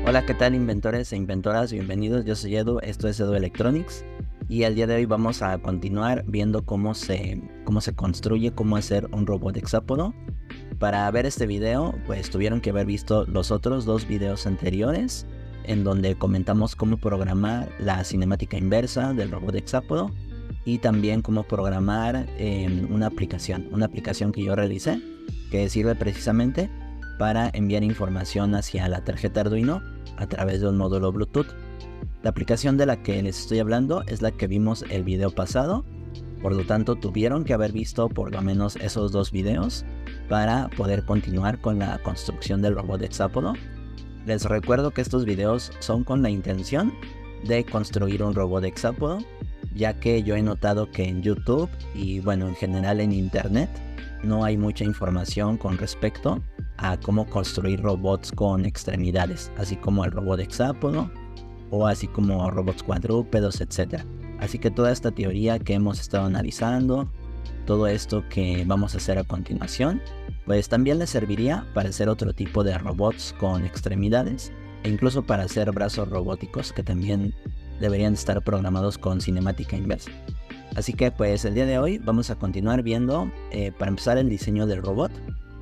Hola, ¿qué tal inventores e inventoras? Bienvenidos, yo soy Edu, esto es Edu Electronics y el día de hoy vamos a continuar viendo cómo se construye, cómo hacer un robot hexápodo. Para ver este video, pues tuvieron que haber visto los otros dos videos anteriores en donde comentamos cómo programar la cinemática inversa del robot hexápodo y también cómo programar una aplicación que yo realicé que sirve precisamente para enviar información hacia la tarjeta Arduino a través de un módulo Bluetooth. La aplicación de la que les estoy hablando es la que vimos el video pasado, por lo tanto tuvieron que haber visto por lo menos esos dos videos para poder continuar con la construcción del robot hexápodo. Les recuerdo que estos videos son con la intención de construir un robot hexápodo, ya que yo he notado que en YouTube y bueno, en general en internet no hay mucha información con respecto a cómo construir robots con extremidades, así como el robot hexápodo o así como robots cuadrúpedos, etc. Así que toda esta teoría que hemos estado analizando, todo esto que vamos a hacer a continuación, pues también les serviría para hacer otro tipo de robots con extremidades e incluso para hacer brazos robóticos que también deberían estar programados con cinemática inversa. Así que pues el día de hoy vamos a continuar viendo para empezar el diseño del robot.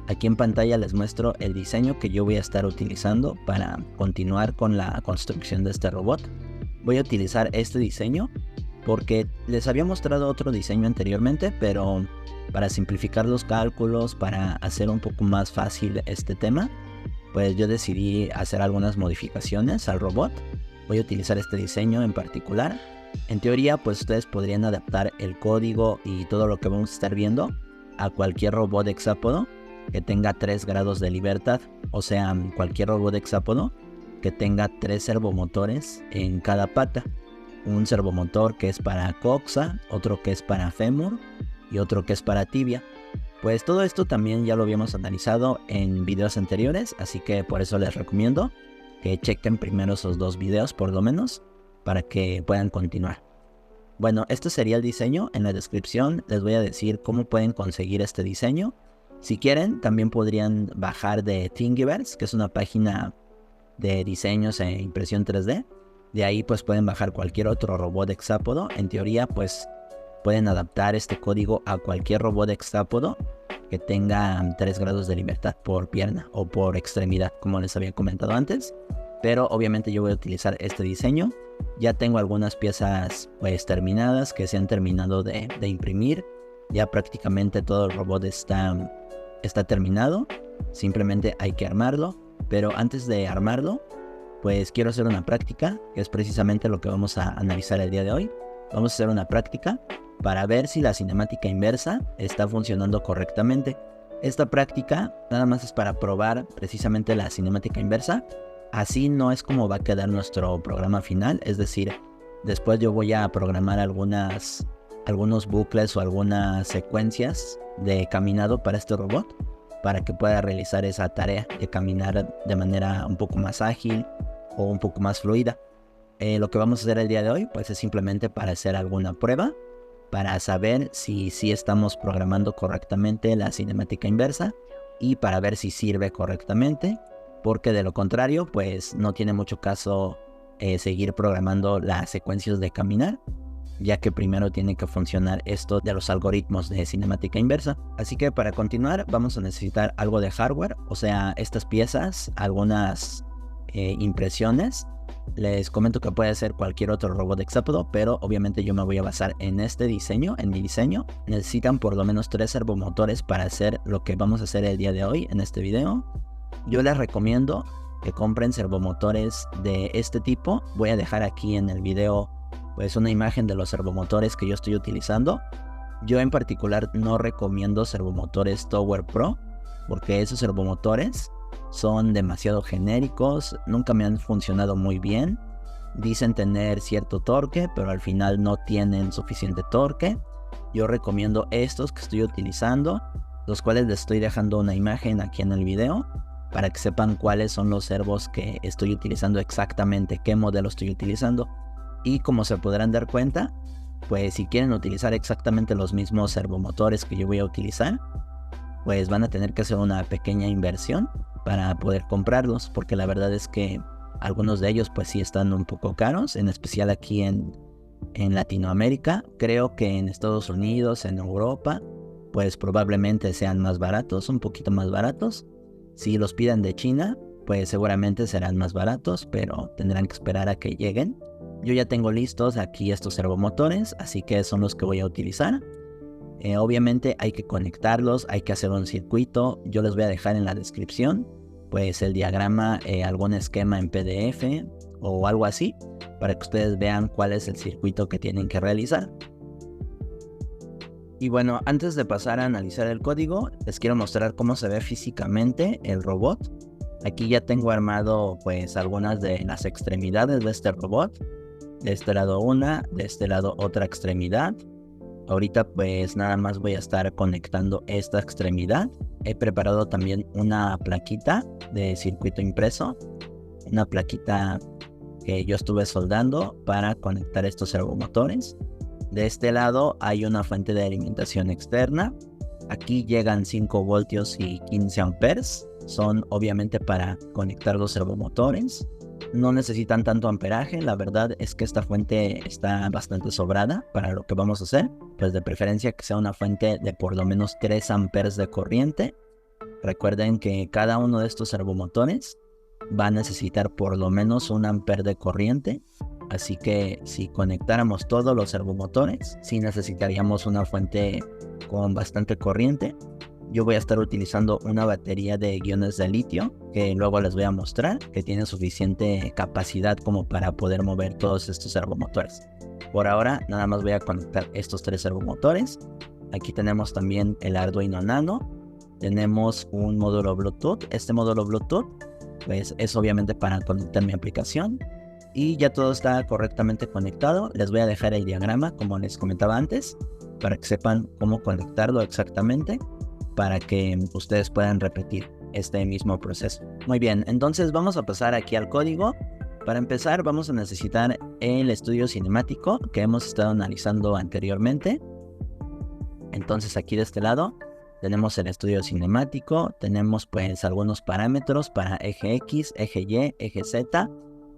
Aquí en pantalla les muestro el diseño que yo voy a estar utilizando para continuar con la construcción de este robot. Voy a utilizar este diseño porque les había mostrado otro diseño anteriormente, pero para simplificar los cálculos, para hacer un poco más fácil este tema, pues yo decidí hacer algunas modificaciones al robot. Voy a utilizar este diseño en particular. En teoría, pues ustedes podrían adaptar el código y todo lo que vamos a estar viendo a cualquier robot hexápodo que tenga 3 grados de libertad, o sea, cualquier robot hexápodo que tenga 3 servomotores en cada pata. Un servomotor que es para coxa, otro que es para fémur y otro que es para tibia. Pues todo esto también ya lo habíamos analizado en videos anteriores, así que por eso les recomiendo que chequen primero esos dos videos por lo menos para que puedan continuar. Bueno, este sería el diseño. En la descripción les voy a decir cómo pueden conseguir este diseño. Si quieren, también podrían bajar de Thingiverse, que es una página de diseños e impresión 3D. De ahí pues pueden bajar cualquier otro robot hexápodo. En teoría pues pueden adaptar este código a cualquier robot hexápodo que tenga 3 grados de libertad por pierna o por extremidad, como les había comentado antes. Pero obviamente yo voy a utilizar este diseño. Ya tengo algunas piezas pues terminadas que se han terminado de imprimir. Ya prácticamente todo el robot está terminado. Simplemente hay que armarlo. Pero antes de armarlo, pues quiero hacer una práctica, que es precisamente lo que vamos a analizar el día de hoy. Vamos a hacer una práctica para ver si la cinemática inversa está funcionando correctamente. Esta práctica nada más es para probar precisamente la cinemática inversa. Así no es como va a quedar nuestro programa final, es decir, después yo voy a programar algunos bucles o algunas secuencias de caminado para este robot, para que pueda realizar esa tarea de caminar de manera un poco más ágil o un poco más fluida. Lo que vamos a hacer el día de hoy pues es simplemente para hacer alguna prueba, para saber si estamos programando correctamente la cinemática inversa y para ver si sirve correctamente. Porque de lo contrario, pues no tiene mucho caso seguir programando las secuencias de caminar, ya que primero tiene que funcionar esto de los algoritmos de cinemática inversa. Así que para continuar vamos a necesitar algo de hardware, o sea, estas piezas, algunas impresiones. Les comento que puede ser cualquier otro robot hexápodo, pero obviamente yo me voy a basar en este diseño, en mi diseño. Necesitan por lo menos 3 servomotores para hacer lo que vamos a hacer el día de hoy en este video. Yo les recomiendo que compren servomotores de este tipo. Voy a dejar aquí en el video pues una imagen de los servomotores que yo estoy utilizando. Yo en particular no recomiendo servomotores Tower Pro porque esos servomotores son demasiado genéricos, nunca me han funcionado muy bien. Dicen tener cierto torque, pero al final no tienen suficiente torque. Yo recomiendo estos que estoy utilizando, los cuales les estoy dejando una imagen aquí en el video para que sepan cuáles son los servos que estoy utilizando exactamente, qué modelo estoy utilizando. Y como se podrán dar cuenta, pues si quieren utilizar exactamente los mismos servomotores que yo voy a utilizar, pues van a tener que hacer una pequeña inversión para poder comprarlos, porque la verdad es que algunos de ellos pues sí están un poco caros, en especial aquí en Latinoamérica. Creo que en Estados Unidos, en Europa, pues probablemente sean más baratos, un poquito más baratos. Si los piden de China, pues seguramente serán más baratos, pero tendrán que esperar a que lleguen. Yo ya tengo listos aquí estos servomotores, así que son los que voy a utilizar. Obviamente hay que conectarlos, hay que hacer un circuito. Yo les voy a dejar en la descripción pues el diagrama, algún esquema en PDF o algo así, para que ustedes vean cuál es el circuito que tienen que realizar. Y bueno, antes de pasar a analizar el código, les quiero mostrar cómo se ve físicamente el robot. Aquí ya tengo armado pues algunas de las extremidades de este robot. De este lado una, de este lado otra extremidad. Ahorita pues nada más voy a estar conectando esta extremidad. He preparado también una plaquita de circuito impreso. Una plaquita que yo estuve soldando para conectar estos servomotores. De este lado hay una fuente de alimentación externa. Aquí llegan 5 voltios y 15 amperes. Son obviamente para conectar los servomotores. No necesitan tanto amperaje, la verdad es que esta fuente está bastante sobrada para lo que vamos a hacer. Pues de preferencia que sea una fuente de por lo menos 3 amperes de corriente. Recuerden que cada uno de estos servomotores va a necesitar por lo menos 1 amper de corriente. Así que si conectáramos todos los servomotores, sí necesitaríamos una fuente con bastante corriente. Yo voy a estar utilizando una batería de iones de litio, que luego les voy a mostrar, que tiene suficiente capacidad como para poder mover todos estos servomotores. Por ahora nada más voy a conectar estos 3 servomotores. Aquí tenemos también el Arduino Nano. Tenemos un módulo Bluetooth. Este módulo Bluetooth pues es obviamente para conectar mi aplicación. Y ya todo está correctamente conectado. Les voy a dejar el diagrama como les comentaba antes, para que sepan cómo conectarlo exactamente, para que ustedes puedan repetir este mismo proceso. Muy bien, entonces vamos a pasar aquí al código. Para empezar vamos a necesitar el estudio cinemático que hemos estado analizando anteriormente. Entonces aquí de este lado tenemos el estudio cinemático, tenemos pues algunos parámetros para eje X, eje Y, eje Z.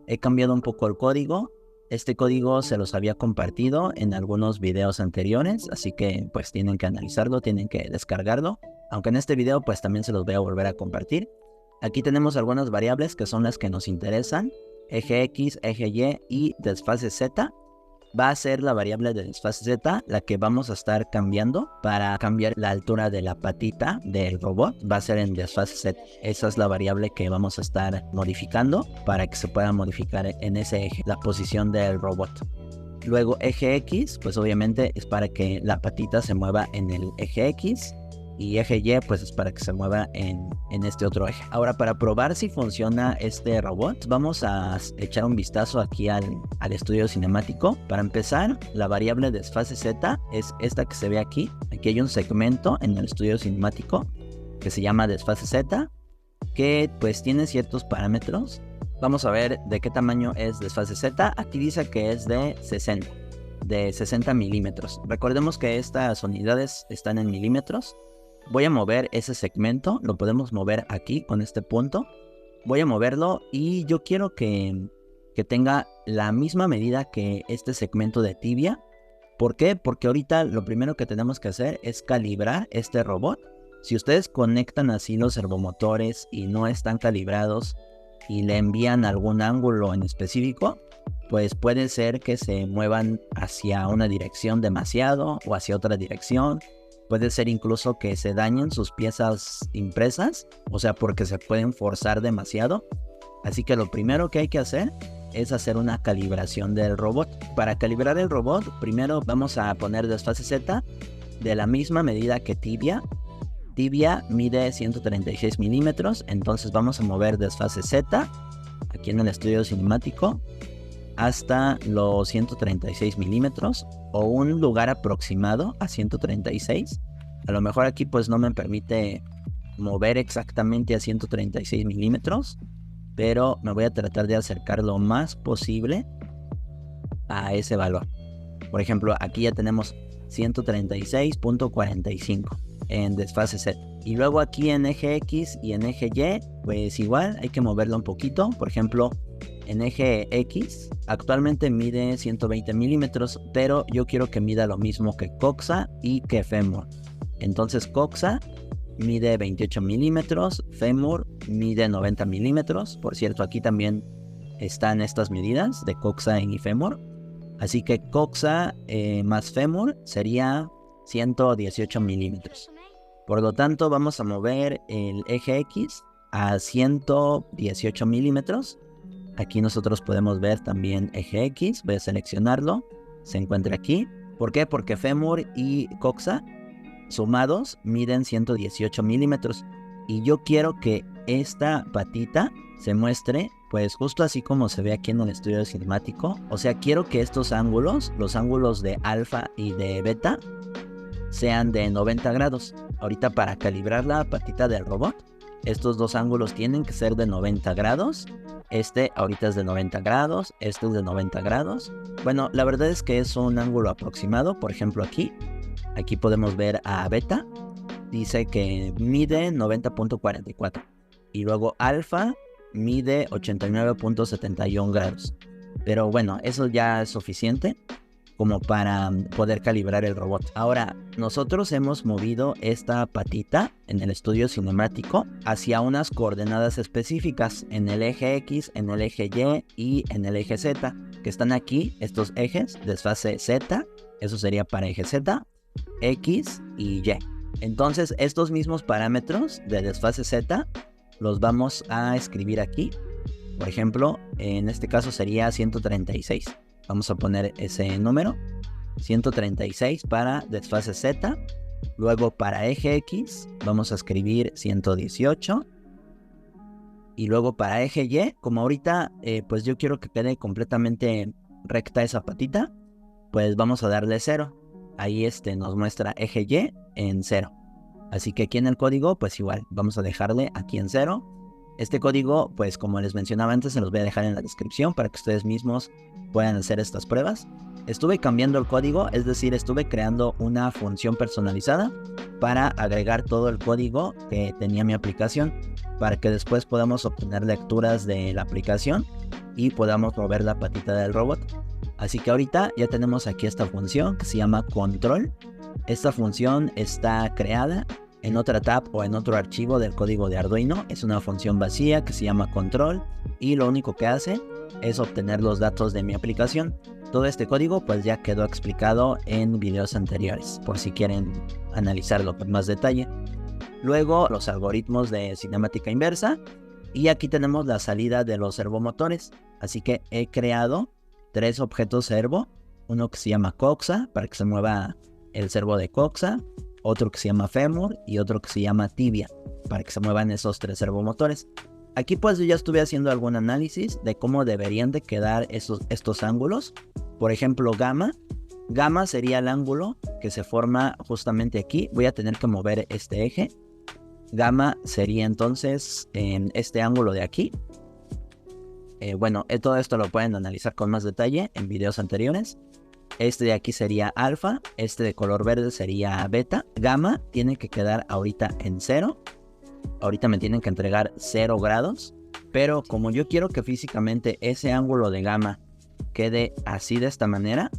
He cambiado un poco el código. Este código se los había compartido en algunos videos anteriores, así que pues tienen que analizarlo, tienen que descargarlo. Aunque en este video pues también se los voy a volver a compartir. Aquí tenemos algunas variables que son las que nos interesan. Eje X, eje y desfase Z. Va a ser la variable de desfase Z la que vamos a estar cambiando para cambiar la altura de la patita del robot. Va a ser en desfase Z. Esa es la variable que vamos a estar modificando para que se pueda modificar en ese eje la posición del robot. Luego eje X, pues obviamente es para que la patita se mueva en el eje X. Y eje Y pues es para que se mueva en este otro eje. Ahora, para probar si funciona este robot, vamos a echar un vistazo aquí al estudio cinemático. Para empezar, la variable desfase Z es esta que se ve aquí. Aquí hay un segmento en el estudio cinemático que se llama desfase Z, que pues tiene ciertos parámetros. Vamos a ver de qué tamaño es desfase Z. Aquí dice que es de 60 milímetros. Recordemos que estas unidades están en milímetros. Voy a mover ese segmento, lo podemos mover aquí con este punto. Voy a moverlo y yo quiero que tenga la misma medida que este segmento de tibia. ¿Por qué? Porque ahorita lo primero que tenemos que hacer es calibrar este robot. Si ustedes conectan así los servomotores y no están calibrados y le envían algún ángulo en específico, pues puede ser que se muevan hacia una dirección demasiado o hacia otra dirección. Puede ser incluso que se dañen sus piezas impresas, o sea, porque se pueden forzar demasiado. Así que lo primero que hay que hacer es hacer una calibración del robot. Para calibrar el robot, primero vamos a poner desfase Z de la misma medida que tibia. Tibia mide 136 milímetros, entonces vamos a mover desfase Z aquí en el estudio cinemático hasta los 136 milímetros o un lugar aproximado a 136. A lo mejor aquí pues no me permite mover exactamente a 136 milímetros, pero me voy a tratar de acercar lo más posible a ese valor. Por ejemplo, aquí ya tenemos 136.45 en desfase Z. Y luego aquí en eje X y en eje Y, pues igual hay que moverlo un poquito. Por ejemplo, en eje X actualmente mide 120 milímetros, pero yo quiero que mida lo mismo que coxa y que fémur. Entonces coxa mide 28 milímetros, fémur mide 90 milímetros. Por cierto, aquí también están estas medidas de coxa y fémur. Así que coxa más fémur sería 118 milímetros. Por lo tanto, vamos a mover el eje X a 118 milímetros. Aquí nosotros podemos ver también eje X. Voy a seleccionarlo. Se encuentra aquí. ¿Por qué? Porque fémur y coxa sumados miden 118 milímetros. Y yo quiero que esta patita se muestre pues justo así como se ve aquí en el estudio cinemático. O sea, quiero que estos ángulos, los ángulos de alfa y de beta, sean de 90 grados. Ahorita para calibrar la patita del robot, estos dos ángulos tienen que ser de 90 grados. Este ahorita es de 90 grados, este es de 90 grados. Bueno, la verdad es que es un ángulo aproximado. Por ejemplo aquí podemos ver a beta. Dice que mide 90.44. Y luego alfa mide 89.71 grados. Pero bueno, eso ya es suficiente como para poder calibrar el robot. Ahora, nosotros hemos movido esta patita en el estudio cinemático hacia unas coordenadas específicas en el eje X, en el eje Y y en el eje Z, que están aquí, estos ejes, desfase Z, eso sería para eje Z, X y Y. Entonces, estos mismos parámetros de desfase Z los vamos a escribir aquí. Por ejemplo, en este caso sería 136. Vamos a poner ese número, 136 para desfase Z. Luego para eje X vamos a escribir 118. Y luego para eje Y, como ahorita pues yo quiero que quede completamente recta esa patita, pues vamos a darle 0. Ahí nos muestra eje Y en 0. Así que aquí en el código pues igual vamos a dejarle aquí en 0. Este código, pues como les mencionaba antes, se los voy a dejar en la descripción para que ustedes mismos puedan hacer estas pruebas. Estuve cambiando el código, es decir, estuve creando una función personalizada para agregar todo el código que tenía mi aplicación, para que después podamos obtener lecturas de la aplicación y podamos mover la patita del robot. Así que ahorita ya tenemos aquí esta función que se llama control. Esta función está creada en otra tab o en otro archivo del código de Arduino. Es una función vacía que se llama control y lo único que hace es obtener los datos de mi aplicación. Todo este código pues ya quedó explicado en videos anteriores, por si quieren analizarlo con más detalle. Luego los algoritmos de cinemática inversa y aquí tenemos la salida de los servomotores. Así que he creado 3 objetos servo, uno que se llama coxa para que se mueva el servo de coxa, otro que se llama fémur y otro que se llama tibia para que se muevan esos 3 servomotores. Aquí pues yo ya estuve haciendo algún análisis de cómo deberían de quedar estos ángulos. Por ejemplo, gamma sería el ángulo que se forma justamente aquí. Voy a tener que mover este eje. Gamma sería entonces en este ángulo de aquí. Bueno, todo esto lo pueden analizar con más detalle en videos anteriores. Este de aquí sería alfa, este de color verde sería beta. Gamma tiene que quedar ahorita en 0. Ahorita me tienen que entregar 0 grados. Pero como yo quiero que físicamente ese ángulo de gamma quede así de esta manera,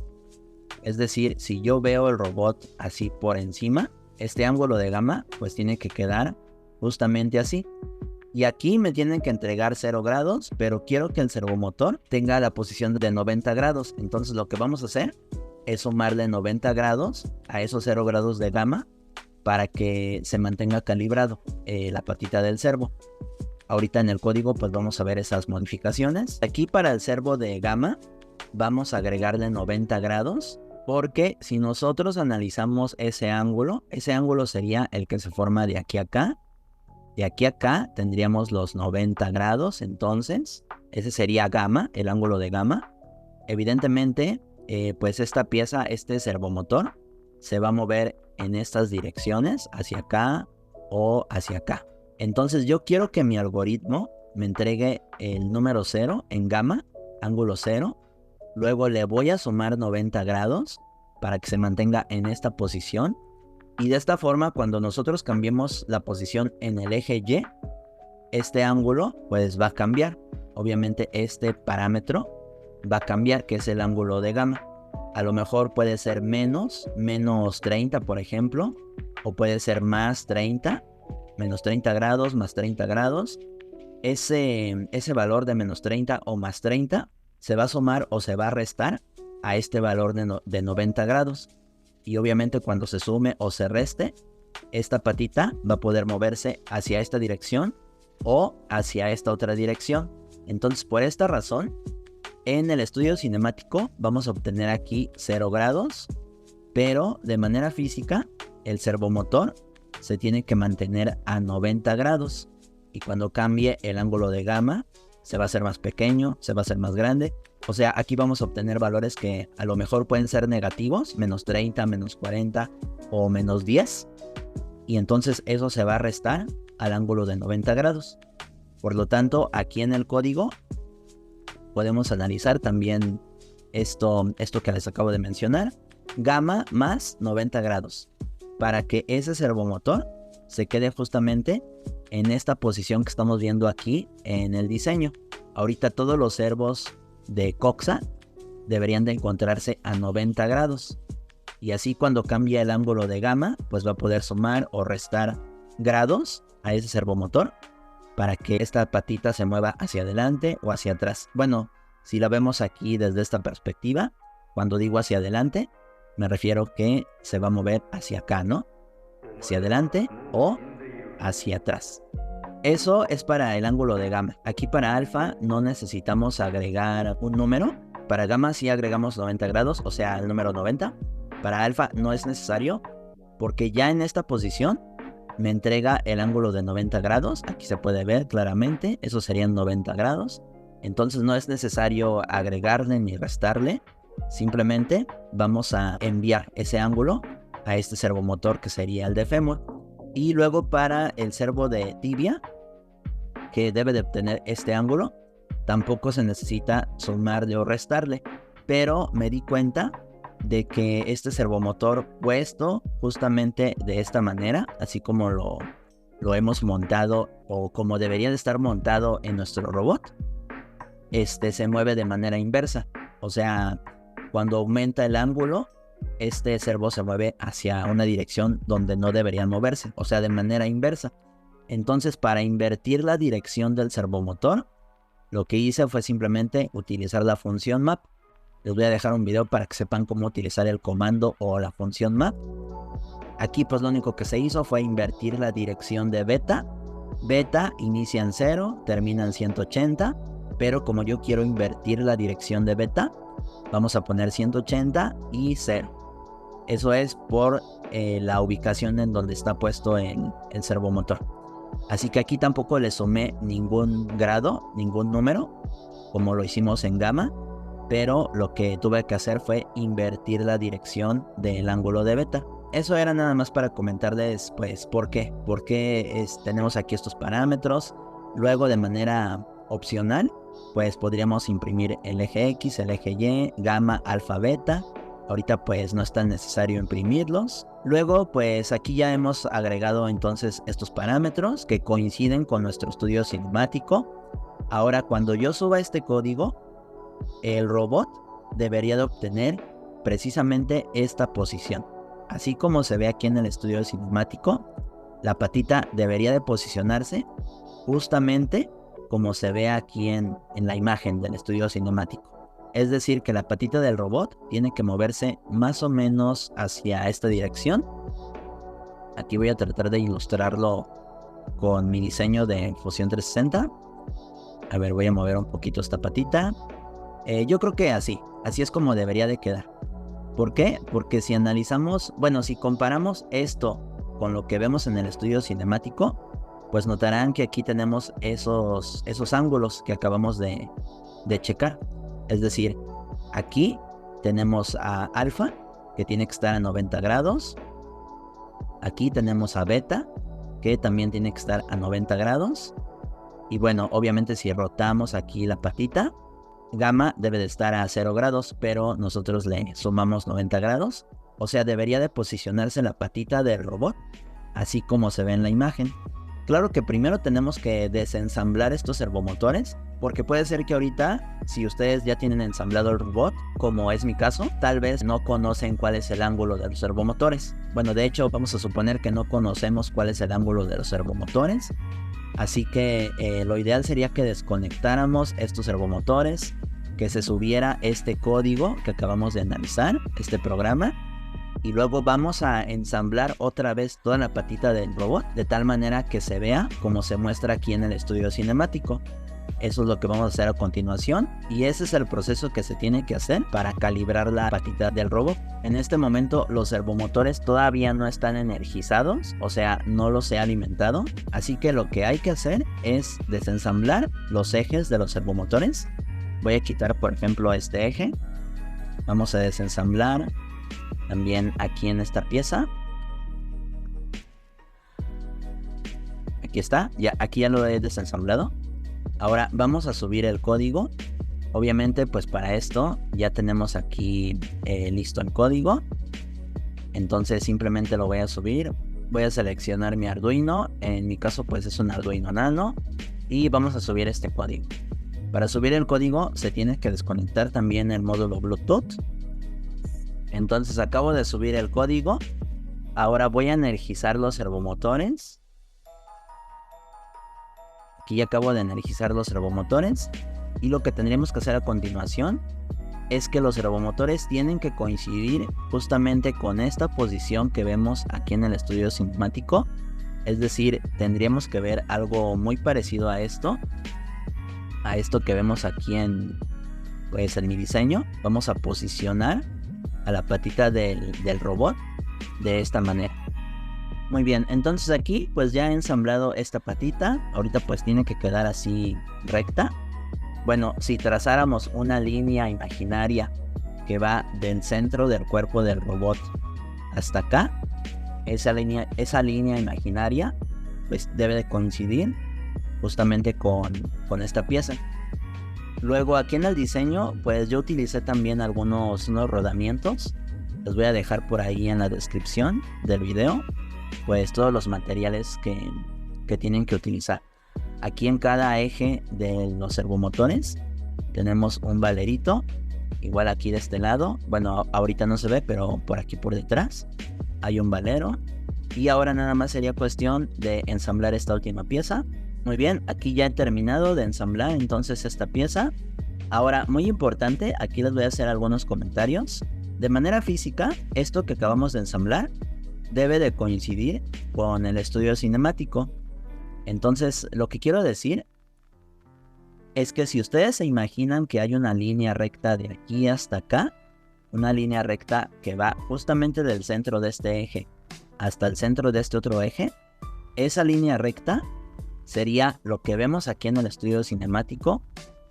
es decir, si yo veo el robot así por encima, este ángulo de gamma pues tiene que quedar justamente así. Y aquí me tienen que entregar 0 grados, pero quiero que el servomotor tenga la posición de 90 grados. Entonces lo que vamos a hacer es sumarle 90 grados a esos 0 grados de gamma para que se mantenga calibrado la patita del servo. Ahorita en el código pues vamos a ver esas modificaciones. Aquí para el servo de gamma vamos a agregarle 90 grados. Porque si nosotros analizamos ese ángulo sería el que se forma de aquí a acá. De aquí a acá tendríamos los 90 grados, entonces ese sería gamma, el ángulo de gamma. Evidentemente, pues esta pieza, este servomotor, se va a mover en estas direcciones, hacia acá o hacia acá. Entonces yo quiero que mi algoritmo me entregue el número 0 en gamma, ángulo 0. Luego le voy a sumar 90 grados para que se mantenga en esta posición. Y de esta forma, cuando nosotros cambiemos la posición en el eje Y, este ángulo pues va a cambiar. Obviamente este parámetro va a cambiar, que es el ángulo de gamma. A lo mejor puede ser menos 30, por ejemplo, o puede ser más 30, menos 30 grados, más 30 grados. Ese valor de menos 30 o más 30 se va a sumar o se va a restar a este valor de 90 grados. Y obviamente cuando se sume o se reste, esta patita va a poder moverse hacia esta dirección o hacia esta otra dirección. Entonces, por esta razón, en el estudio cinemático vamos a obtener aquí 0 grados, pero de manera física el servomotor se tiene que mantener a 90 grados. Y cuando cambie el ángulo de gamma, se va a hacer más pequeño, se va a hacer más grande. O sea, aquí vamos a obtener valores que a lo mejor pueden ser negativos, menos 30, menos 40 o menos 10. Y entonces eso se va a restar al ángulo de 90 grados. Por lo tanto, aquí en el código podemos analizar también esto que les acabo de mencionar. Gamma más 90 grados. Para que ese servomotor se quede justamente en esta posición que estamos viendo aquí en el diseño. Ahorita todos los servos de coxa deberían de encontrarse a 90 grados. Y así cuando cambie el ángulo de gamma, pues va a poder sumar o restar grados a ese servomotor para que esta patita se mueva hacia adelante o hacia atrás. Bueno, si la vemos aquí desde esta perspectiva, cuando digo hacia adelante, me refiero que se va a mover hacia acá, ¿no? Hacia adelante o hacia atrás. Eso es para el ángulo de gamma. Aquí para alfa no necesitamos agregar un número. Para gamma sí agregamos 90 grados, o sea, el número 90. Para alfa no es necesario, porque ya en esta posición me entrega el ángulo de 90 grados. Aquí se puede ver claramente, eso serían 90 grados. Entonces no es necesario agregarle ni restarle. Simplemente vamos a enviar ese ángulo a este servomotor que sería el de fémur. Y luego para el servo de tibia, que debe de obtener este ángulo, tampoco se necesita sumarle o restarle. Pero me di cuenta de que este servomotor puesto justamente de esta manera, así como lo hemos montado o como debería de estar montado en nuestro robot, se mueve de manera inversa. O sea, cuando aumenta el ángulo, este servo se mueve hacia una dirección donde no debería moverse, o sea, de manera inversa. Entonces, para invertir la dirección del servomotor, lo que hice fue simplemente utilizar la función map. Les voy a dejar un video para que sepan cómo utilizar el comando o la función map. Aquí pues lo único que se hizo fue invertir la dirección de beta. Beta inicia en 0, termina en 180, pero como yo quiero invertir la dirección de beta, vamos a poner 180 y 0. Eso es por la ubicación en donde está puesto el servomotor. Así que aquí tampoco le sumé ningún grado, ningún número, como lo hicimos en gamma, pero lo que tuve que hacer fue invertir la dirección del ángulo de beta. Eso era nada más para comentarles, pues, por qué tenemos aquí estos parámetros. Luego, de manera opcional, pues podríamos imprimir el eje X, el eje Y, gamma, alfa, beta. Ahorita pues no es tan necesario imprimirlos. Luego pues aquí ya hemos agregado entonces estos parámetros que coinciden con nuestro estudio cinemático. Ahora cuando yo suba este código, el robot debería de obtener precisamente esta posición. Así como se ve aquí en el estudio cinemático, la patita debería de posicionarse justamente como se ve aquí en la imagen del estudio cinemático. Es decir, que la patita del robot tiene que moverse más o menos hacia esta dirección. Aquí voy a tratar de ilustrarlo con mi diseño de Fusion 360. A ver, voy a mover un poquito esta patita. Yo creo que así es como debería de quedar. ¿Por qué? Porque si analizamos, bueno, si comparamos esto con lo que vemos en el estudio cinemático, pues notarán que aquí tenemos esos ángulos que acabamos de checar. Es decir, aquí tenemos a alfa, que tiene que estar a 90 grados. Aquí tenemos a beta, que también tiene que estar a 90 grados. Y bueno, obviamente si rotamos aquí la patita, gamma debe de estar a 0 grados, pero nosotros le sumamos 90 grados. O sea, debería de posicionarse la patita del robot, así como se ve en la imagen. Claro que primero tenemos que desensamblar estos servomotores, porque puede ser que ahorita, si ustedes ya tienen ensamblado el robot, como es mi caso, tal vez no conocen cuál es el ángulo de los servomotores. Bueno, de hecho, vamos a suponer que no conocemos cuál es el ángulo de los servomotores. Así que lo ideal sería que desconectáramos estos servomotores, que se subiera este código que acabamos de analizar, este programa, y luego vamos a ensamblar otra vez toda la patita del robot de tal manera que se vea como se muestra aquí en el estudio cinemático. Eso es lo que vamos a hacer a continuación y ese es el proceso que se tiene que hacer para calibrar la patita del robot. En este momento los servomotores todavía no están energizados, o sea, no los he alimentado, así que lo que hay que hacer es desensamblar los ejes de los servomotores. Voy a quitar, por ejemplo, este eje. Vamos a desensamblar también aquí en esta pieza. Aquí está, aquí ya lo he desensamblado. Ahora vamos a subir el código. Obviamente pues para esto ya tenemos aquí listo el código. Entonces simplemente lo voy a subir. Voy a seleccionar mi Arduino. En mi caso pues es un Arduino Nano. Y vamos a subir este código. Para subir el código se tiene que desconectar también el módulo Bluetooth. Entonces acabo de subir el código. Ahora voy a energizar los servomotores. Aquí ya acabo de energizar los servomotores. Y lo que tendríamos que hacer a continuación es que los servomotores tienen que coincidir justamente con esta posición que vemos aquí en el estudio cinemático. Es decir, tendríamos que ver algo muy parecido a esto que vemos aquí en mi diseño. Vamos a posicionar a la patita del robot de esta manera. Muy bien, entonces aquí pues ya he ensamblado esta patita. Ahorita pues tiene que quedar así recta. Bueno, si trazáramos una línea imaginaria que va del centro del cuerpo del robot hasta acá, esa línea imaginaria pues debe de coincidir justamente con esta pieza. Luego aquí en el diseño pues yo utilicé también unos rodamientos. Los voy a dejar por ahí en la descripción del video, pues todos los materiales que tienen que utilizar. Aquí en cada eje de los servomotores tenemos un valerito, igual aquí de este lado. Bueno, ahorita no se ve, pero por aquí por detrás hay un valero. Y ahora nada más sería cuestión de ensamblar esta última pieza. Muy bien, aquí ya he terminado de ensamblar entonces esta pieza. Ahora, muy importante, aquí les voy a hacer algunos comentarios. De manera física, esto que acabamos de ensamblar debe de coincidir con el estudio cinemático. Entonces, lo que quiero decir es que si ustedes se imaginan que hay una línea recta de aquí hasta acá, una línea recta que va justamente del centro de este eje hasta el centro de este otro eje, esa línea recta sería lo que vemos aquí en el estudio cinemático,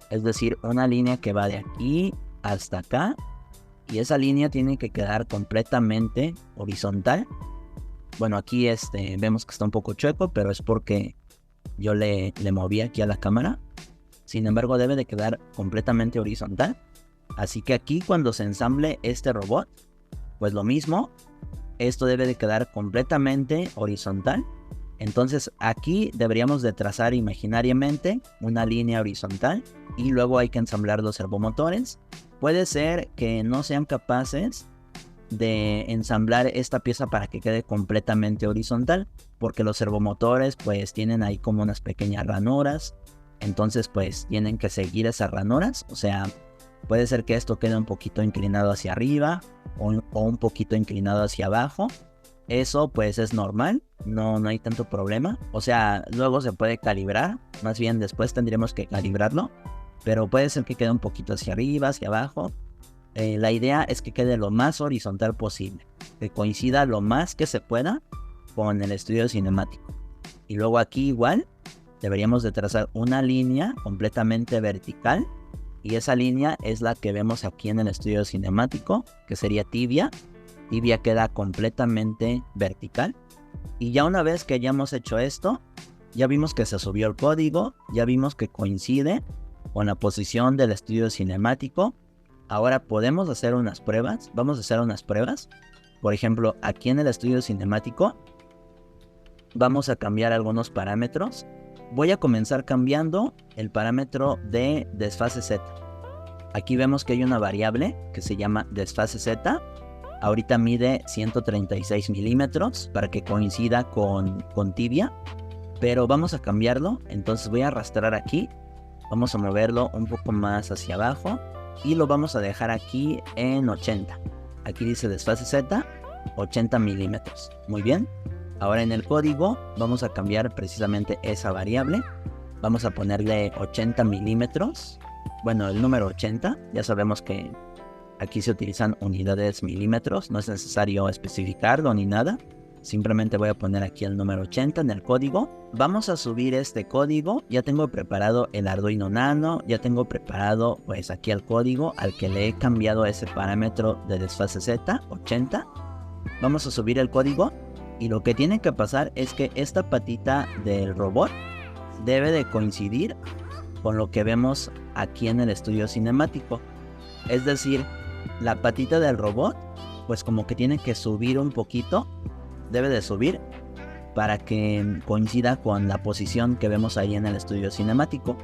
es decir, una línea que va de aquí hasta acá, y esa línea tiene que quedar completamente horizontal. Bueno, aquí vemos que está un poco chueco, pero es porque yo le moví aquí a la cámara. Sin embargo, debe de quedar completamente horizontal. Así que aquí cuando se ensamble este robot, pues lo mismo, esto debe de quedar completamente horizontal. Entonces aquí deberíamos de trazar imaginariamente una línea horizontal y luego hay que ensamblar los servomotores. Puede ser que no sean capaces de ensamblar esta pieza para que quede completamente horizontal, porque los servomotores pues tienen ahí como unas pequeñas ranuras. Entonces pues tienen que seguir esas ranuras, o sea, puede ser que esto quede un poquito inclinado hacia arriba o un poquito inclinado hacia abajo. Eso pues es normal, no hay tanto problema. O sea, luego se puede calibrar, más bien después tendremos que calibrarlo, pero puede ser que quede un poquito hacia arriba, hacia abajo. La idea es que quede lo más horizontal posible, que coincida lo más que se pueda con el estudio cinemático. Y luego aquí igual deberíamos de trazar una línea completamente vertical, y esa línea es la que vemos aquí en el estudio cinemático, que sería tibia. Tibia queda completamente vertical. Y ya una vez que hayamos hecho esto, ya vimos que se subió el código, ya vimos que coincide con la posición del estudio cinemático. Ahora podemos hacer unas pruebas, vamos a hacer unas pruebas Por ejemplo, aquí en el estudio cinemático vamos a cambiar algunos parámetros. Voy a comenzar cambiando el parámetro de desfase Z. Aquí vemos que hay una variable que se llama desfase Z. Ahorita mide 136 milímetros para que coincida con tibia, pero vamos a cambiarlo. Entonces voy a arrastrar aquí, vamos a moverlo un poco más hacia abajo y lo vamos a dejar aquí en 80. Aquí dice desfase Z, 80 milímetros. Muy bien. Ahora en el código vamos a cambiar precisamente esa variable. Vamos a ponerle 80 milímetros. Bueno, el número 80, ya sabemos que aquí se utilizan unidades milímetros, no es necesario especificarlo ni nada. Simplemente voy a poner aquí el número 80 en el código. Vamos a subir este código. Ya tengo preparado el Arduino Nano, ya tengo preparado pues aquí el código al que le he cambiado ese parámetro de desfase Z, 80. Vamos a subir el código y lo que tiene que pasar es que esta patita del robot debe de coincidir con lo que vemos aquí en el estudio cinemático. Es decir, la patita del robot pues como que tiene que subir un poquito, debe de subir para que coincida con la posición que vemos ahí en el estudio cinemático.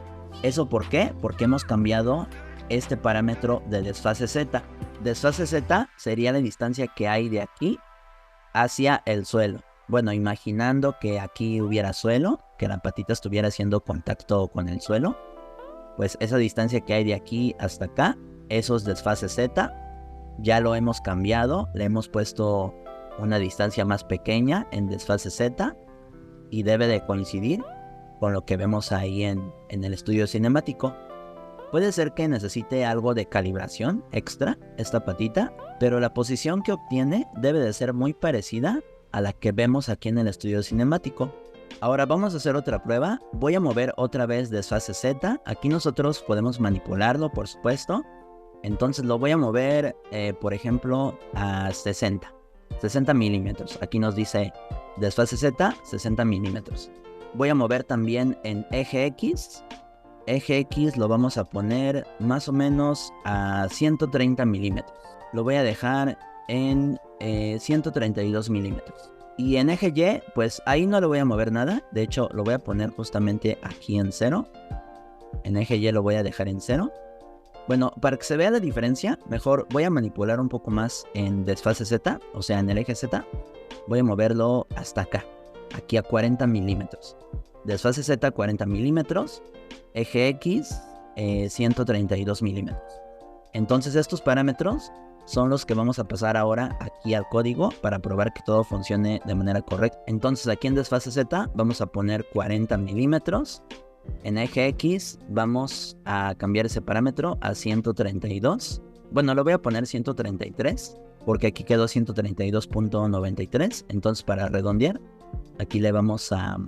¿Eso por qué? Porque hemos cambiado este parámetro de desfase Z. Desfase Z sería la distancia que hay de aquí hacia el suelo. Bueno, imaginando que aquí hubiera suelo, que la patita estuviera haciendo contacto con el suelo, pues esa distancia que hay de aquí hasta acá, eso es desfase Z. Ya lo hemos cambiado, le hemos puesto una distancia más pequeña en desfase Z y debe de coincidir con lo que vemos ahí en el estudio cinemático. Puede ser que necesite algo de calibración extra esta patita, pero la posición que obtiene debe de ser muy parecida a la que vemos aquí en el estudio cinemático. Ahora vamos a hacer otra prueba. Voy a mover otra vez desfase Z. Aquí nosotros podemos manipularlo, por supuesto. Entonces lo voy a mover, por ejemplo, a 60 milímetros. Aquí nos dice desfase Z, 60 milímetros. Voy a mover también en eje X. Eje X lo vamos a poner más o menos a 130 milímetros. Lo voy a dejar en 132 milímetros. Y en eje Y, pues ahí no le voy a mover nada. De hecho, lo voy a poner justamente aquí en 0. En eje Y lo voy a dejar en 0. Bueno, para que se vea la diferencia, mejor voy a manipular un poco más en desfase Z, o sea, en el eje Z. Voy a moverlo hasta acá, aquí a 40 milímetros. Desfase Z, 40 milímetros. Eje X, 132 milímetros. Entonces estos parámetros son los que vamos a pasar ahora aquí al código para probar que todo funcione de manera correcta. Entonces aquí en desfase Z vamos a poner 40 milímetros. En eje X vamos a cambiar ese parámetro a 132. Bueno, lo voy a poner 133 porque aquí quedó 132.93. Entonces para redondear, aquí le vamos a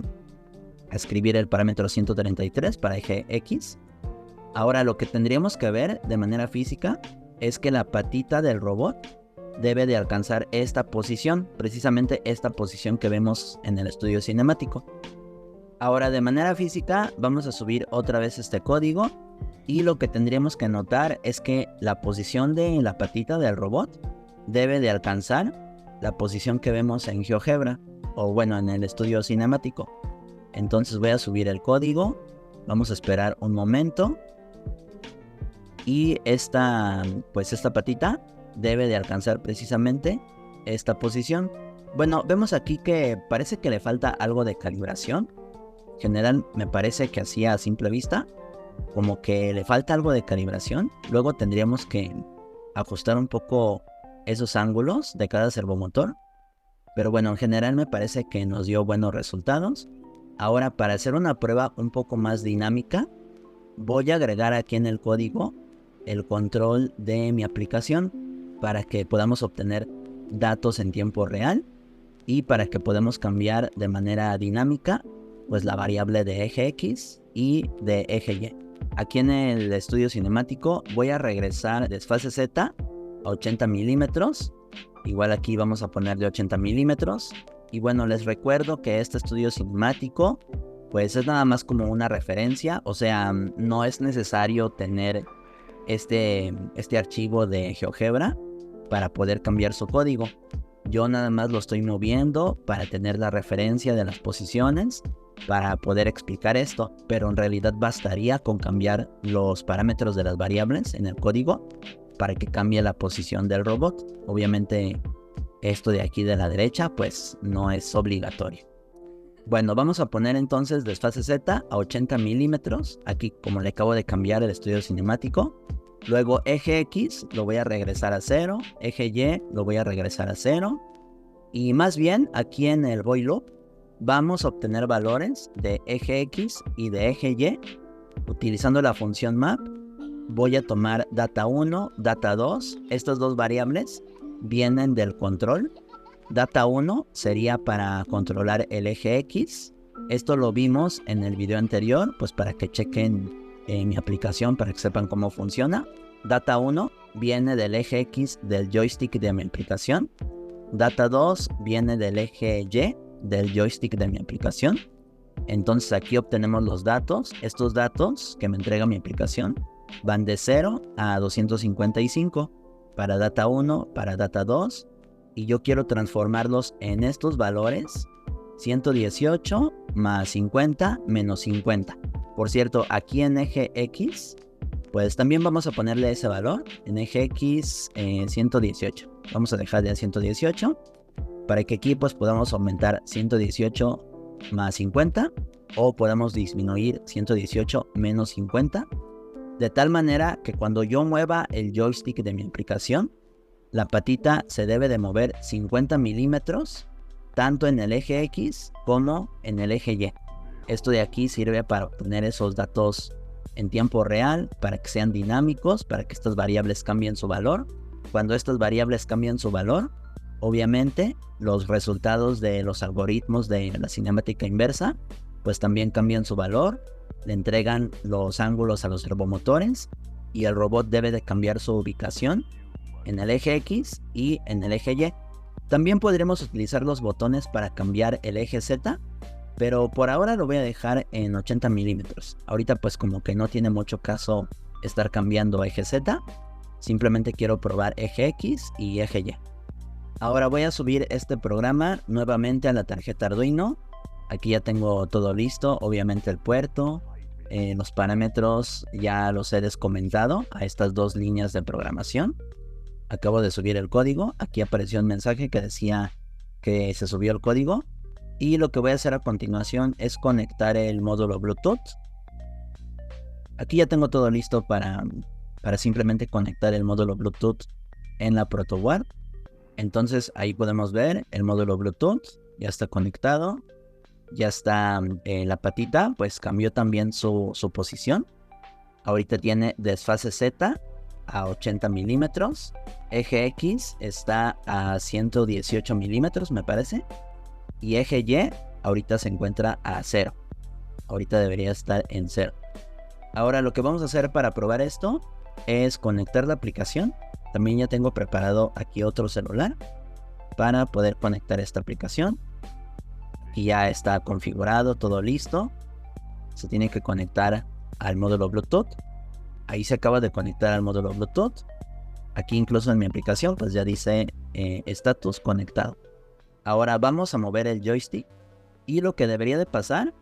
escribir el parámetro 133 para eje X. Ahora lo que tendríamos que ver de manera física es que la patita del robot debe de alcanzar esta posición, precisamente esta posición que vemos en el estudio cinemático. Ahora de manera física vamos a subir otra vez este código y lo que tendríamos que notar es que la posición de la patita del robot debe de alcanzar la posición que vemos en GeoGebra o bueno en el estudio cinemático. Entonces voy a subir el código, vamos a esperar un momento y esta patita debe de alcanzar precisamente esta posición. Bueno, vemos aquí que parece que le falta algo de calibración. En general me parece que así a simple vista, como que le falta algo de calibración. Luego tendríamos que ajustar un poco esos ángulos de cada servomotor. Pero bueno, en general me parece que nos dio buenos resultados. Ahora para hacer una prueba un poco más dinámica, voy a agregar aquí en el código el control de mi aplicación para que podamos obtener datos en tiempo real y para que podamos cambiar de manera dinámica pues la variable de eje X y de eje Y. Aquí en el estudio cinemático voy a regresar desfase Z a 80 milímetros. Igual aquí vamos a poner de 80 milímetros. Y bueno, les recuerdo que este estudio cinemático pues es nada más como una referencia. O sea, no es necesario tener este archivo de GeoGebra para poder cambiar su código. Yo nada más lo estoy moviendo para tener la referencia de las posiciones para poder explicar esto, pero en realidad bastaría con cambiar los parámetros de las variables en el código para que cambie la posición del robot. Obviamente esto de aquí de la derecha pues no es obligatorio. Bueno, vamos a poner entonces desfase Z a 80 milímetros, aquí como le acabo de cambiar el estudio cinemático. Luego eje X lo voy a regresar a 0, eje Y lo voy a regresar a 0. Y más bien aquí en el void loop vamos a obtener valores de eje X y de eje Y. Utilizando la función map voy a tomar data 1, data 2. Estas dos variables vienen del control. Data 1 sería para controlar el eje X. Esto lo vimos en el video anterior, pues para que chequen mi aplicación, para que sepan cómo funciona. Data 1 viene del eje X del joystick de mi aplicación. Data 2 viene del eje Y del joystick de mi aplicación. Entonces aquí obtenemos los datos. Estos datos que me entrega mi aplicación van de 0 a 255 para data 1, para data 2. Y yo quiero transformarlos en estos valores: 118 más 50 menos 50. Por cierto, aquí en eje X, pues también vamos a ponerle ese valor. En eje X, 118. Vamos a dejarle a 118 para que aquí pues podamos aumentar 118 más 50 o podamos disminuir 118 menos 50. De tal manera que cuando yo mueva el joystick de mi aplicación, la patita se debe de mover 50 milímetros tanto en el eje X como en el eje Y. Esto de aquí sirve para obtener esos datos en tiempo real, para que sean dinámicos, para que estas variables cambien su valor. Cuando estas variables cambian su valor, obviamente los resultados de los algoritmos de la cinemática inversa pues también cambian su valor, le entregan los ángulos a los servomotores y el robot debe de cambiar su ubicación en el eje X y en el eje Y. También podremos utilizar los botones para cambiar el eje Z, pero por ahora lo voy a dejar en 80 milímetros. Ahorita pues como que no tiene mucho caso estar cambiando eje Z, simplemente quiero probar eje X y eje Y. Ahora voy a subir este programa nuevamente a la tarjeta Arduino. Aquí ya tengo todo listo, obviamente el puerto, los parámetros ya los he descomentado a estas dos líneas de programación. Acabo de subir el código, aquí apareció un mensaje que decía que se subió el código. Y lo que voy a hacer a continuación es conectar el módulo Bluetooth. Aquí ya tengo todo listo para simplemente conectar el módulo Bluetooth en la protoboard. Entonces ahí podemos ver el módulo Bluetooth, ya está conectado. Ya está la patita, pues cambió también su posición. Ahorita tiene desfase Z a 80 milímetros. Eje X está a 118 milímetros, me parece. Y eje Y ahorita se encuentra a 0. Ahorita debería estar en 0. Ahora lo que vamos a hacer para probar esto es conectar la aplicación. También ya tengo preparado aquí otro celular para poder conectar esta aplicación. Y ya está configurado, todo listo. Se tiene que conectar al módulo Bluetooth. Ahí se acaba de conectar al módulo Bluetooth. Aquí incluso en mi aplicación pues ya dice estatus conectado. Ahora vamos a mover el joystick. Y lo que debería de pasar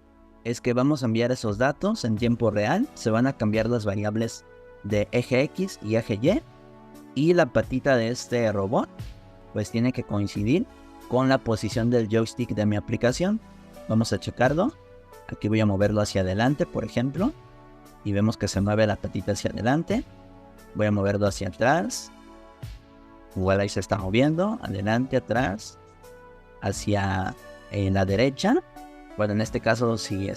es que vamos a enviar esos datos en tiempo real. Se van a cambiar las variables de eje X y eje Y. Y la patita de este robot pues tiene que coincidir con la posición del joystick de mi aplicación. Vamos a checarlo. Aquí voy a moverlo hacia adelante, por ejemplo. Y vemos que se mueve la patita hacia adelante. Voy a moverlo hacia atrás. Igual ahí se está moviendo. Adelante, atrás. Hacia la derecha. Bueno, en este caso, si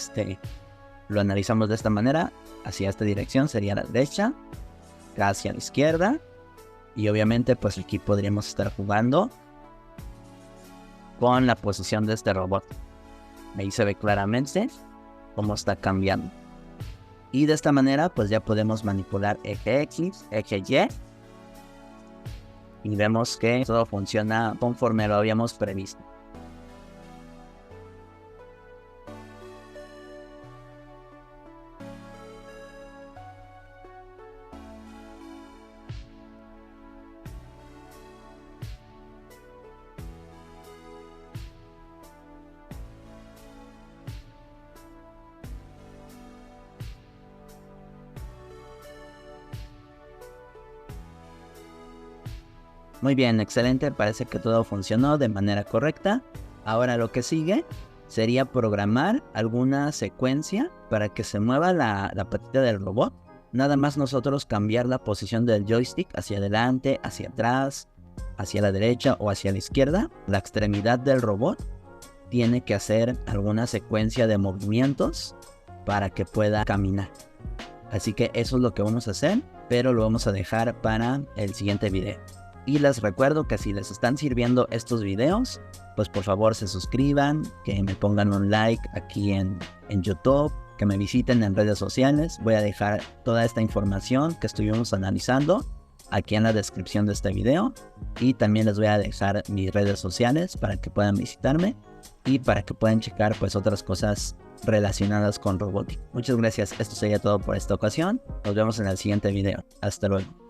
lo analizamos de esta manera, hacia esta dirección sería la derecha. Acá hacia la izquierda. Y obviamente, pues aquí podríamos estar jugando con la posición de este robot. Ahí se ve claramente cómo está cambiando. Y de esta manera pues ya podemos manipular eje X, eje Y. Y vemos que todo funciona conforme lo habíamos previsto. Muy bien, excelente, parece que todo funcionó de manera correcta. Ahora lo que sigue sería programar alguna secuencia para que se mueva la patita del robot. Nada más nosotros cambiar la posición del joystick hacia adelante, hacia atrás, hacia la derecha o hacia la izquierda. La extremidad del robot tiene que hacer alguna secuencia de movimientos para que pueda caminar. Así que eso es lo que vamos a hacer, pero lo vamos a dejar para el siguiente video. Y les recuerdo que si les están sirviendo estos videos, pues por favor se suscriban, que me pongan un like aquí en YouTube, que me visiten en redes sociales. Voy a dejar toda esta información que estuvimos analizando aquí en la descripción de este video. Y también les voy a dejar mis redes sociales para que puedan visitarme y para que puedan checar pues otras cosas relacionadas con robótica. Muchas gracias, esto sería todo por esta ocasión. Nos vemos en el siguiente video. Hasta luego.